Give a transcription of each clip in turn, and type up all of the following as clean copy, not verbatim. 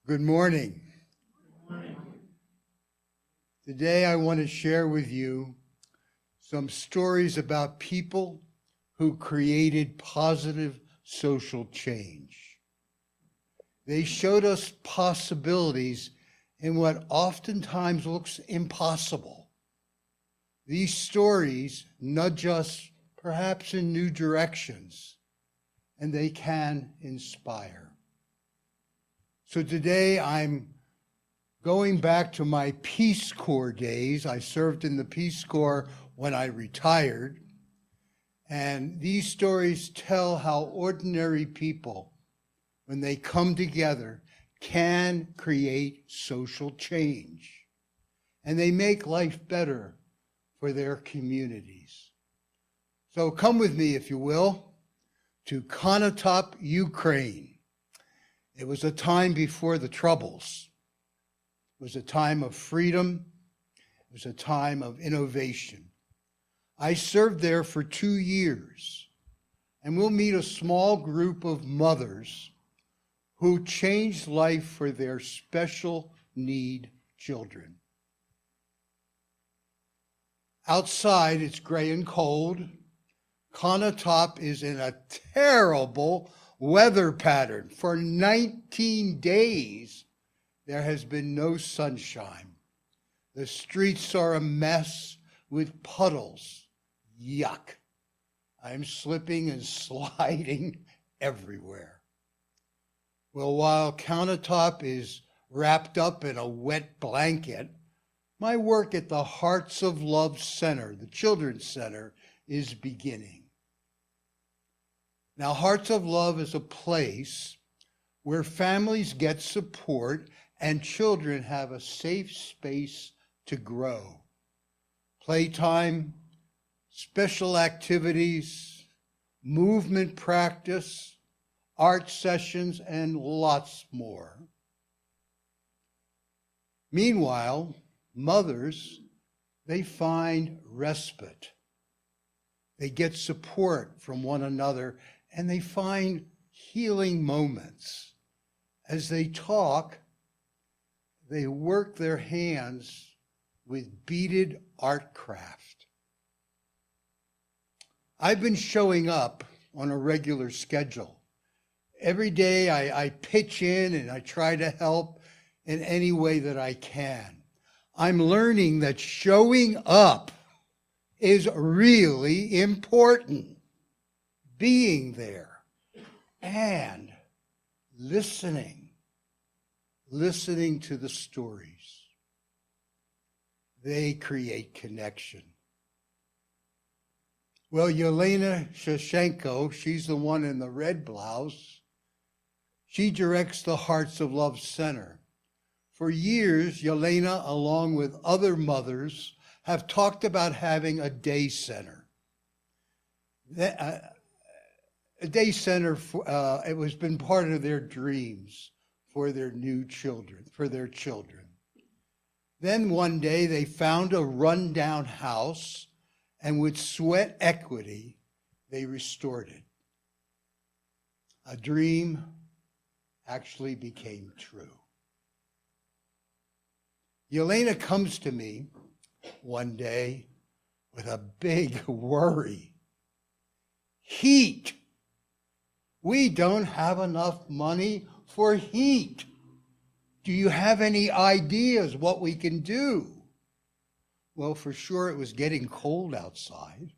Good morning. Today I want to share with you some stories about people who created positive social change. They showed us possibilities in what oftentimes looks impossible. These stories nudge us perhaps in new directions, and they can inspire. So today I'm going back to my Peace Corps days. I served in the Peace Corps when I retired. And these stories tell how ordinary people, when they come together, can create social change. And they make life better for their communities. So come with me, if you will, to Konotop, Ukraine. It was a time before the Troubles. It was a time of freedom. It was a time of innovation. I served there for 2 years, and we'll meet a small group of mothers who changed life for their special need children. Outside, it's gray and cold. Konotop is in a terrible weather pattern. For 19 days, there has been no sunshine. The streets are a mess with puddles. Yuck. I'm slipping and sliding everywhere. Well, while Konotop is wrapped up in a wet blanket, my work at the Hearts of Love Center, the Children's Center, is beginning. Now, Hearts of Love is a place where families get support and children have a safe space to grow. Playtime, special activities, movement practice, art sessions, and lots more. Meanwhile, mothers, they find respite. They get support from one another, and they find healing moments. As they talk, they work their hands with beaded art craft. I've been showing up on a regular schedule. Every day I pitch in and I try to help in any way that I can. I'm learning that showing up is really important. Being there and listening to the stories. They create connection. Well, Yelena Shashenko, she's the one in the red blouse. She directs the Hearts of Love Center. For years, Yelena, along with other mothers, have talked about having a day center. A day center, it was been part of their dreams for their new children, for their children. Then one day they found a rundown house, and with sweat equity, they restored it. A dream actually became true. Yelena comes to me one day with a big worry. Heat. We don't have enough money for heat. Do you have any ideas what we can do? Well, for sure it was getting cold outside.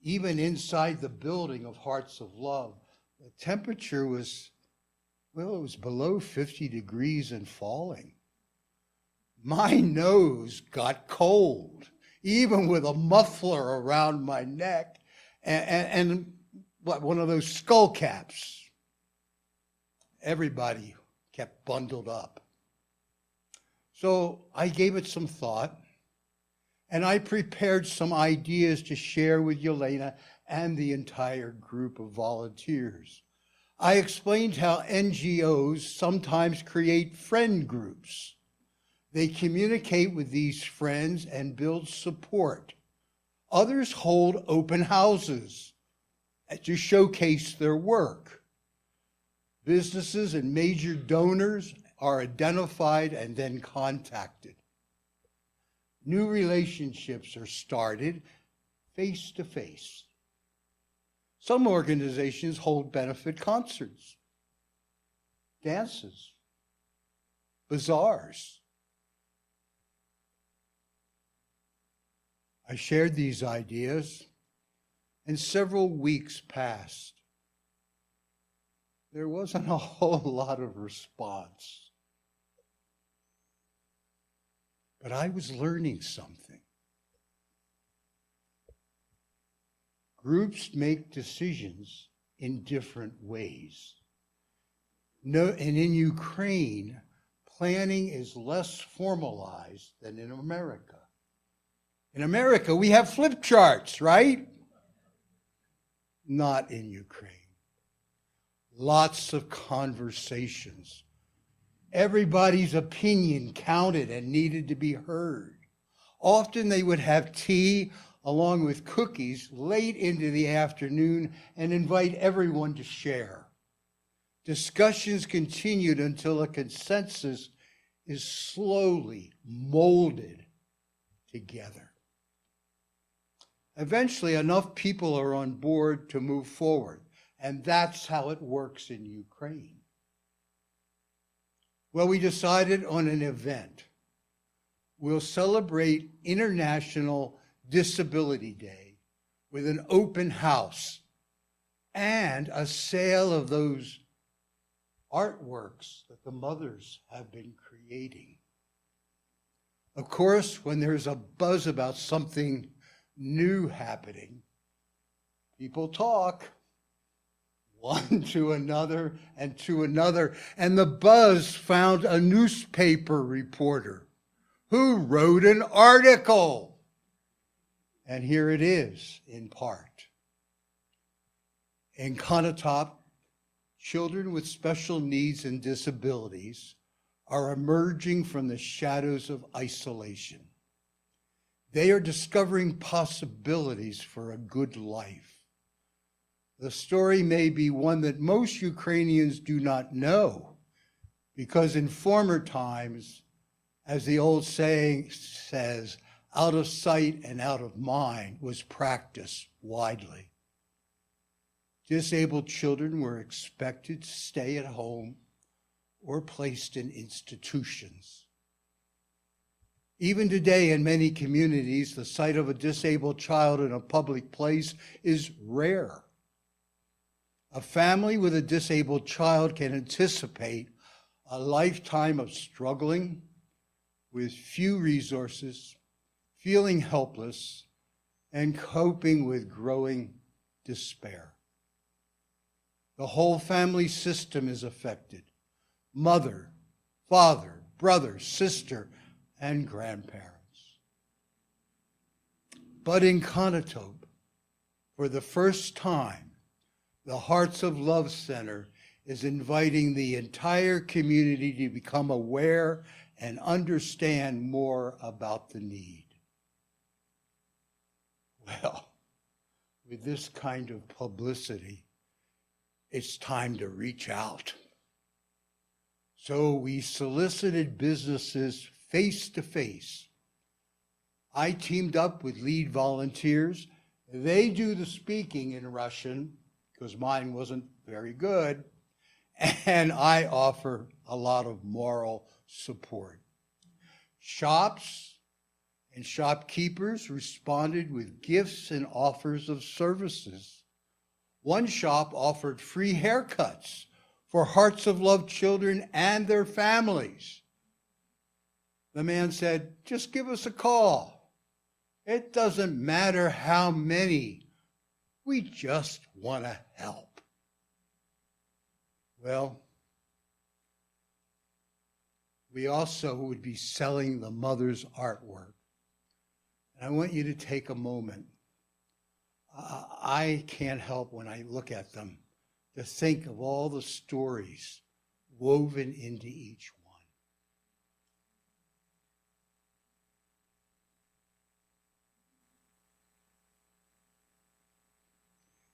Even inside the building of Hearts of Love, the temperature was, well, it was below 50 degrees and falling. My nose got cold, even with a muffler around my neck and one of those skull caps. Everybody kept bundled up. So I gave it some thought, and I prepared some ideas to share with Yelena and the entire group of volunteers. I explained how NGOs sometimes create friend groups. They communicate with these friends and build support. Others hold open houses to showcase their work. Businesses and major donors are identified and then contacted. New relationships are started face to face. Some organizations hold benefit concerts, dances, bazaars. I shared these ideas, and several weeks passed. There wasn't a whole lot of response. But I was learning something. Groups make decisions in different ways. And in Ukraine, planning is less formalized than in America. In America, we have flip charts, right? Not in Ukraine. Lots of conversations. Everybody's opinion counted and needed to be heard. Often they would have tea along with cookies late into the afternoon and invite everyone to share. Discussions continued until a consensus is slowly molded together. Eventually, enough people are on board to move forward, and that's how it works in Ukraine. Well, we decided on an event. We'll celebrate International Disability Day with an open house and a sale of those artworks that the mothers have been creating. Of course, when there's a buzz about something new happening, people talk, one to another and to another, and the buzz found a newspaper reporter who wrote an article. And here it is, in part. In Konotop, children with special needs and disabilities are emerging from the shadows of isolation. They are discovering possibilities for a good life. The story may be one that most Ukrainians do not know, because in former times, as the old saying says, out of sight and out of mind was practiced widely. Disabled children were expected to stay at home or placed in institutions. Even today, in many communities, the sight of a disabled child in a public place is rare. A family with a disabled child can anticipate a lifetime of struggling with few resources, feeling helpless, and coping with growing despair. The whole family system is affected: mother, father, brother, sister, and grandparents. But in Konotop, for the first time, the Hearts of Love Center is inviting the entire community to become aware and understand more about the need. Well, with this kind of publicity, it's time to reach out. So we solicited businesses face to face. I teamed up with lead volunteers. They do the speaking in Russian, because mine wasn't very good, and I offer a lot of moral support. Shops and shopkeepers responded with gifts and offers of services. One shop offered free haircuts for Hearts of Love children and their families. The man said, just give us a call. It doesn't matter how many. We just want to help. Well, we also would be selling the mother's artwork. And I want you to take a moment. I can't help when I look at them to think of all the stories woven into each one.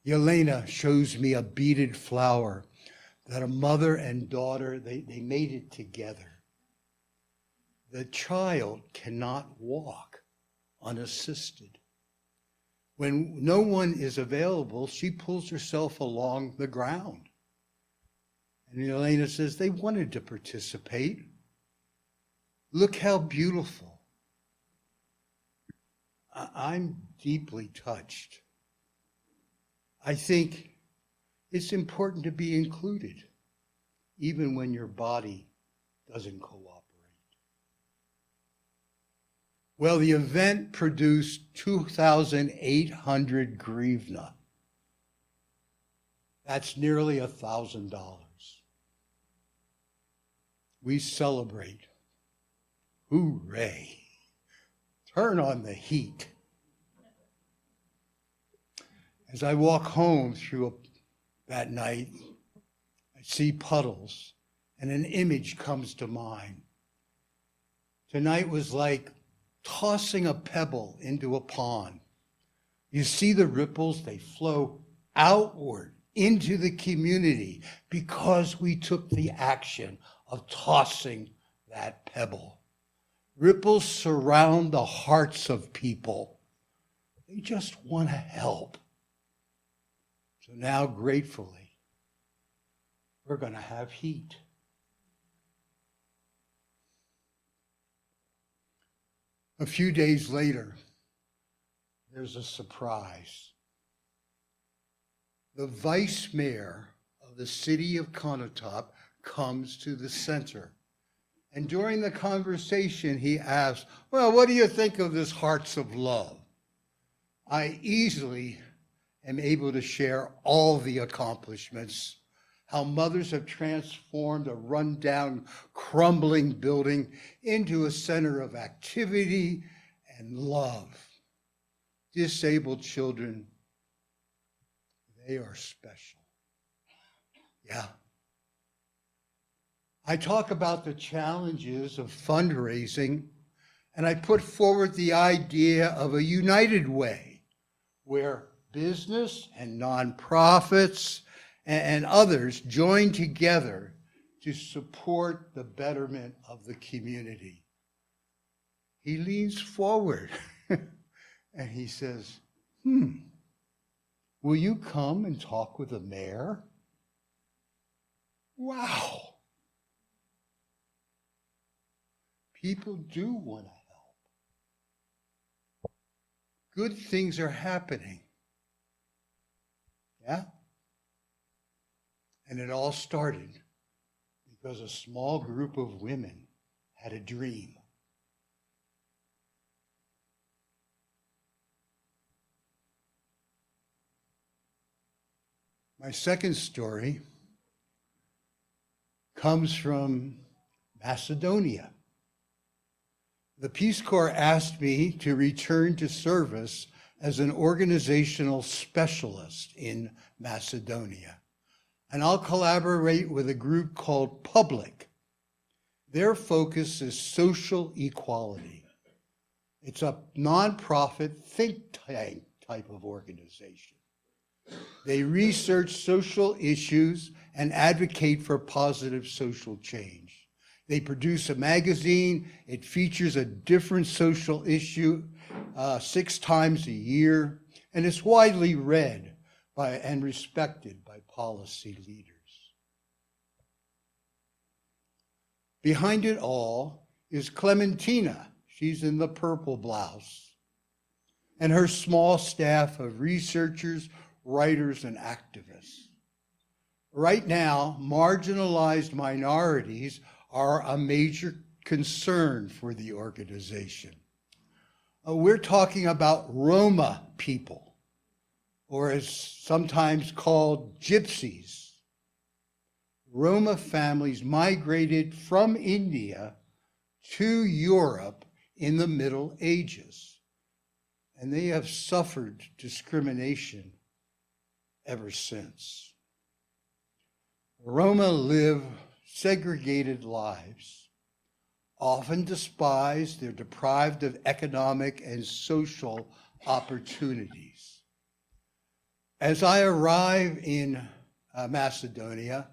Yelena shows me a beaded flower that a mother and daughter, they made it together. The child cannot walk unassisted. When no one is available, she pulls herself along the ground. And Elena says, they wanted to participate. Look how beautiful. I'm deeply touched. I think it's important to be included, even when your body doesn't cooperate. Well, the event produced 2,800 grivna. That's nearly $1,000. We celebrate. Hooray. Turn on the heat. As I walk home through that night, I see puddles, and an image comes to mind. Tonight was like tossing a pebble into a pond. You see the ripples, they flow outward into the community because we took the action of tossing that pebble. Ripples surround the hearts of people. They just want to help. So now, gratefully, we're going to have heat. A few days later, there's a surprise. The vice mayor of the city of Konotop comes to the center. And during the conversation, he asks, well, what do you think of this Hearts of Love? I easily am able to share all the accomplishments, how mothers have transformed a rundown, crumbling building into a center of activity and love. Disabled children, they are special. Yeah. I talk about the challenges of fundraising, and I put forward the idea of a united way where business and nonprofits and others join together to support the betterment of the community. He leans forward and he says, will you come and talk with the mayor? Wow. People do want to help. Good things are happening. Yeah? And it all started because a small group of women had a dream. My second story comes from Macedonia. The Peace Corps asked me to return to service as an organizational specialist in Macedonia. And I'll collaborate with a group called Public. Their focus is social equality. It's a nonprofit think tank type of organization. They research social issues and advocate for positive social change. They produce a magazine. It features a different social issue 6 times a year, and it's widely read by and respected by policy leaders. Behind it all is Clementina. She's in the purple blouse, and her small staff of researchers, writers, and activists. Right now, marginalized minorities are a major concern for the organization. We're talking about Roma people, or as sometimes called gypsies. Roma families migrated from India to Europe in the Middle Ages, and they have suffered discrimination ever since. Roma live segregated lives, often despised, they're deprived of economic and social opportunities. As I arrive in Macedonia,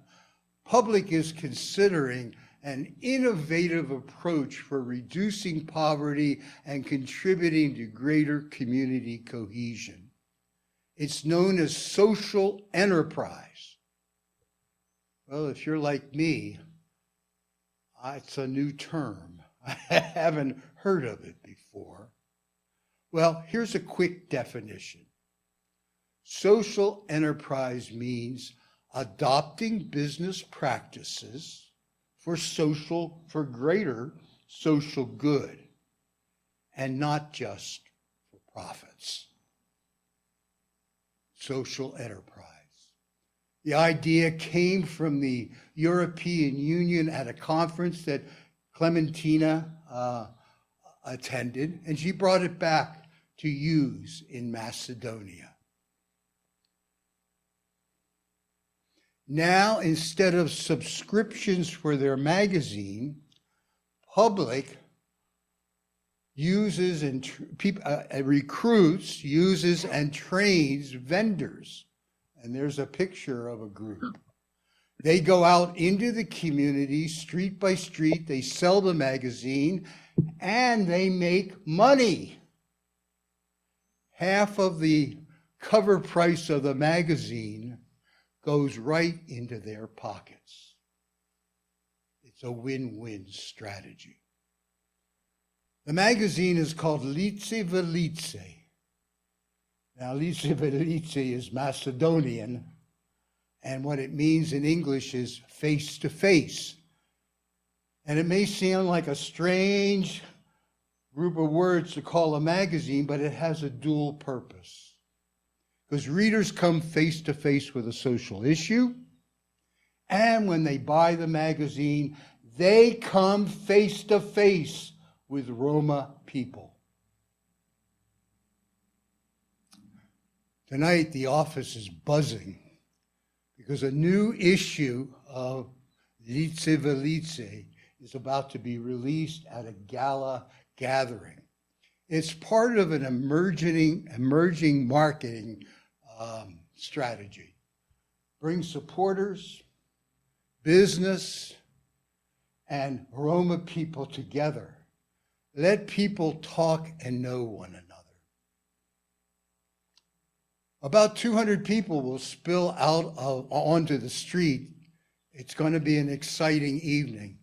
Public is considering an innovative approach for reducing poverty and contributing to greater community cohesion. It's known as social enterprise. Well, if you're like me, it's a new term. I haven't heard of it before. Well, here's a quick definition. Social enterprise means adopting business practices for greater social good, and not just for profits. Social enterprise. The idea came from the European Union at a conference that Clementina attended, and she brought it back to use in Macedonia. Now, instead of subscriptions for their magazine, Public uses and recruits, uses and trains vendors. And there's a picture of a group. They go out into the community, street by street, they sell the magazine, and they make money. Half of the cover price of the magazine goes right into their pockets. It's a win-win strategy. The magazine is called Lice Velice. Now, Lice Velice is Macedonian, and what it means in English is face to face. And it may sound like a strange group of words to call a magazine, but it has a dual purpose. Because readers come face to face with a social issue, and when they buy the magazine, they come face to face with Roma people. Tonight, the office is buzzing because a new issue of Lice Velice is about to be released at a gala gathering. It's part of an emerging marketing strategy. Bring supporters, business, and Roma people together. Let people talk and know one another. About 200 people will spill out onto the street. It's going to be an exciting evening.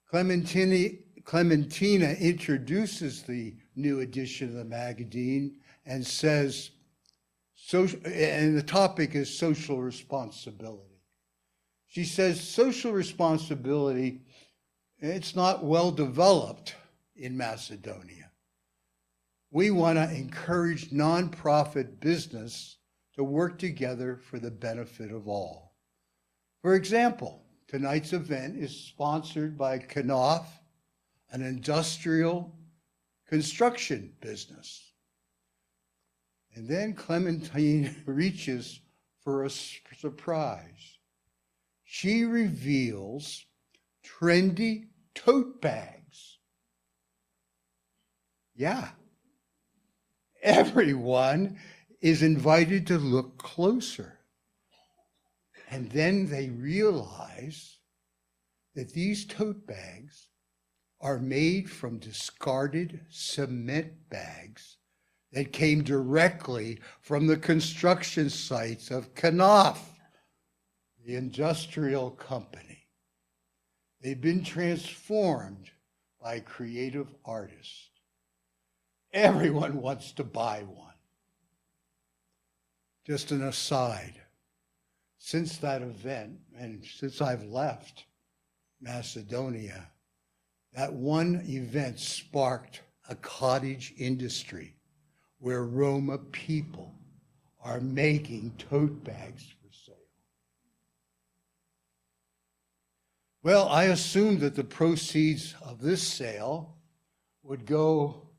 Clementina introduces the new edition of the magazine and says, and the topic is social responsibility. She says social responsibility, it's not well developed in Macedonia. We want to encourage nonprofit business to work together for the benefit of all. For example, tonight's event is sponsored by LCUUF, an industrial construction business. And then Clementine reaches for a surprise. She reveals trendy tote bags. Yeah. Everyone is invited to look closer. And then they realize that these tote bags are made from discarded cement bags that came directly from the construction sites of LCUUF, the industrial company. They've been transformed by creative artists. Everyone wants to buy one. Just an aside, since that event, and since I've left Macedonia, that one event sparked a cottage industry where Roma people are making tote bags for sale. Well, I assumed that the proceeds of this sale would go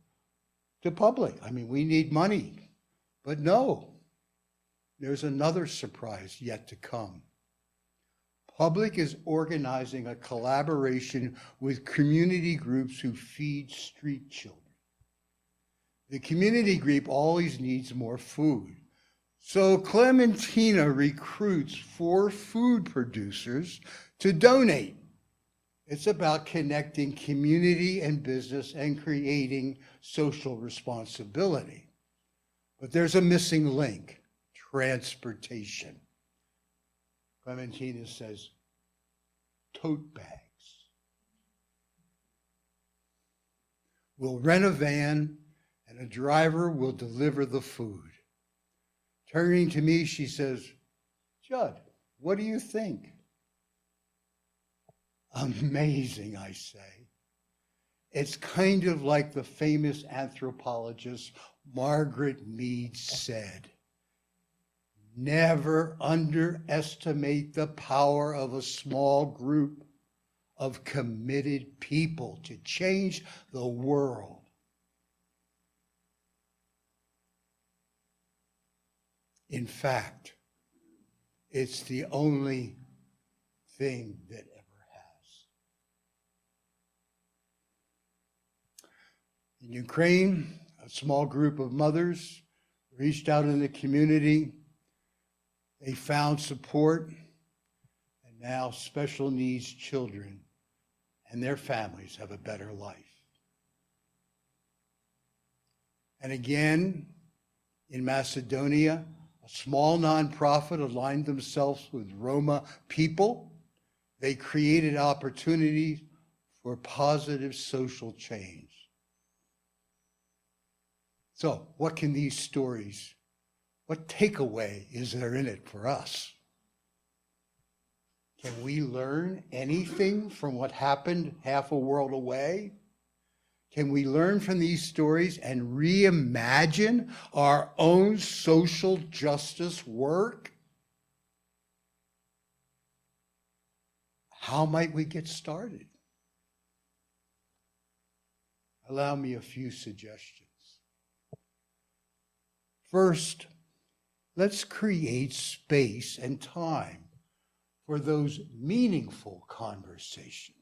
to Public. I mean, we need money. But no, there's another surprise yet to come. Public is organizing a collaboration with community groups who feed street children. The community group always needs more food. So Clementina recruits 4 food producers to donate. It's about connecting community and business and creating social responsibility. But there's a missing link: transportation. Clementina says, tote bags. We'll rent a van and a driver will deliver the food. Turning to me, she says, Jud, what do you think? Amazing, I say. It's kind of like the famous anthropologist Margaret Mead said, never underestimate the power of a small group of committed people to change the world. In fact, it's the only thing that ever has. In Ukraine, a small group of mothers reached out in the community. They found support, and now special needs children and their families have a better life. And again, in Macedonia, a small nonprofit aligned themselves with Roma people. They created opportunities for positive social change. So, what can these stories, what takeaway is there in it for us? Can we learn anything from what happened half a world away? Can we learn from these stories and reimagine our own social justice work? How might we get started? Allow me a few suggestions. First, let's create space and time for those meaningful conversations.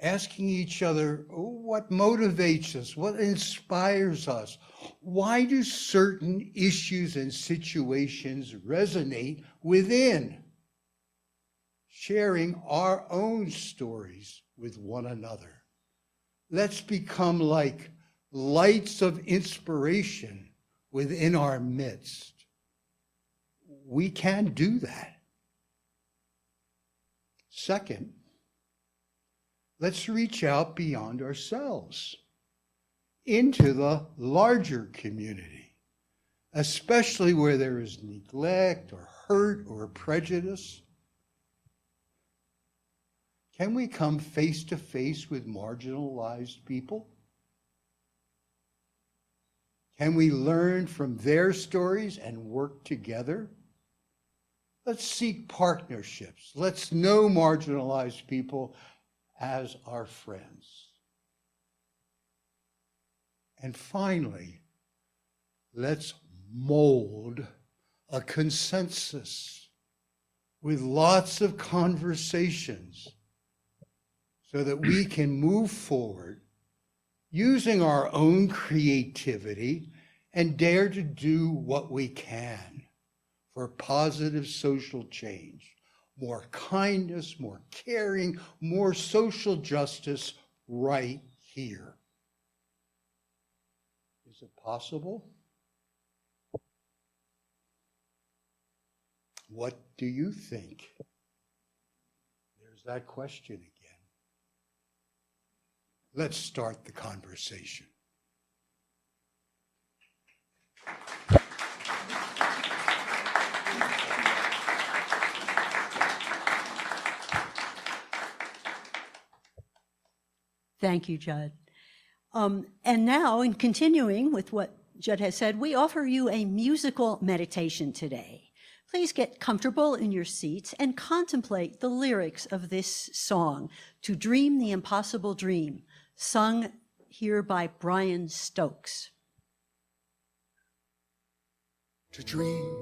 Asking each other, what motivates us? What inspires us? Why do certain issues and situations resonate within? Sharing our own stories with one another. Let's become like lights of inspiration within our midst. We can do that. Second, let's reach out beyond ourselves into the larger community, especially where there is neglect or hurt or prejudice. Can we come face to face with marginalized people? Can we learn from their stories and work together? Let's seek partnerships. Let's know marginalized people as our friends. And finally, let's mold a consensus with lots of conversations so that we can move forward using our own creativity and dare to do what we can for positive social change. More kindness, more caring, more social justice right here. Is it possible? What do you think? There's that question again. Let's start the conversation. Thank you, Jud. And now, in continuing with what Jud has said, we offer you a musical meditation today. Please get comfortable in your seats and contemplate the lyrics of this song, To Dream the Impossible Dream, sung here by Brian Stokes. To dream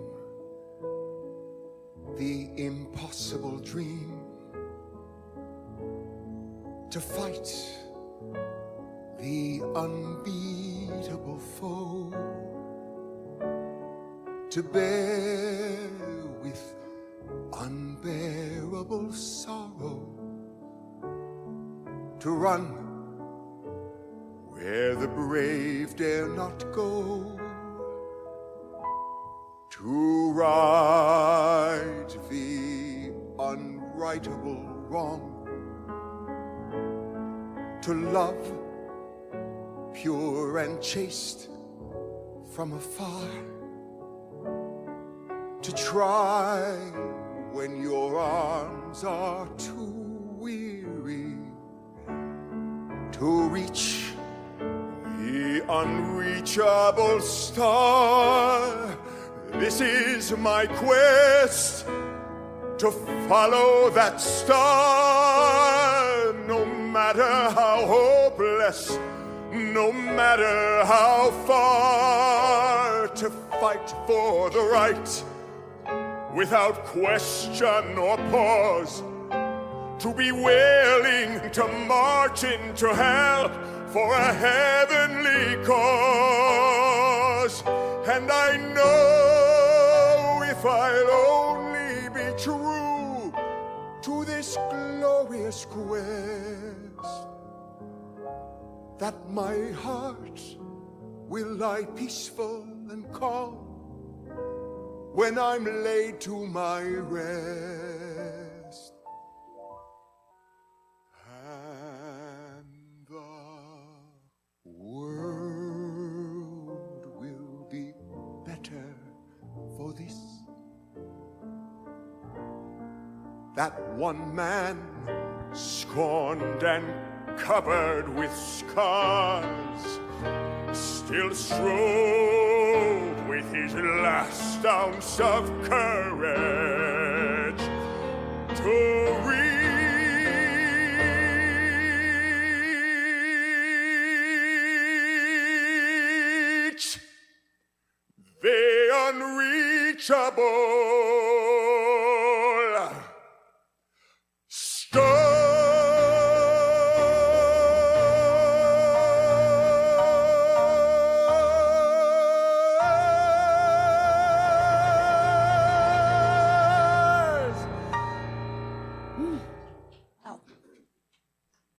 the impossible dream, to fight the unbeatable foe, to bear with unbearable sorrow, to run where the brave dare not go, to right the unrightable wrong, to love pure and chaste from afar, to try when your arms are too weary, to reach the unreachable star. This is my quest, to follow that star, no matter how hopeless, no matter how far, to fight for the right without question or pause, to be willing to march into hell for a heavenly cause. And I know if I'll only be true to this glorious quest, that my heart will lie peaceful and calm when I'm laid to my rest. And the world will be better for this. That one man, scorned and covered with scars, still strove with his last ounce of courage to reach the unreachable.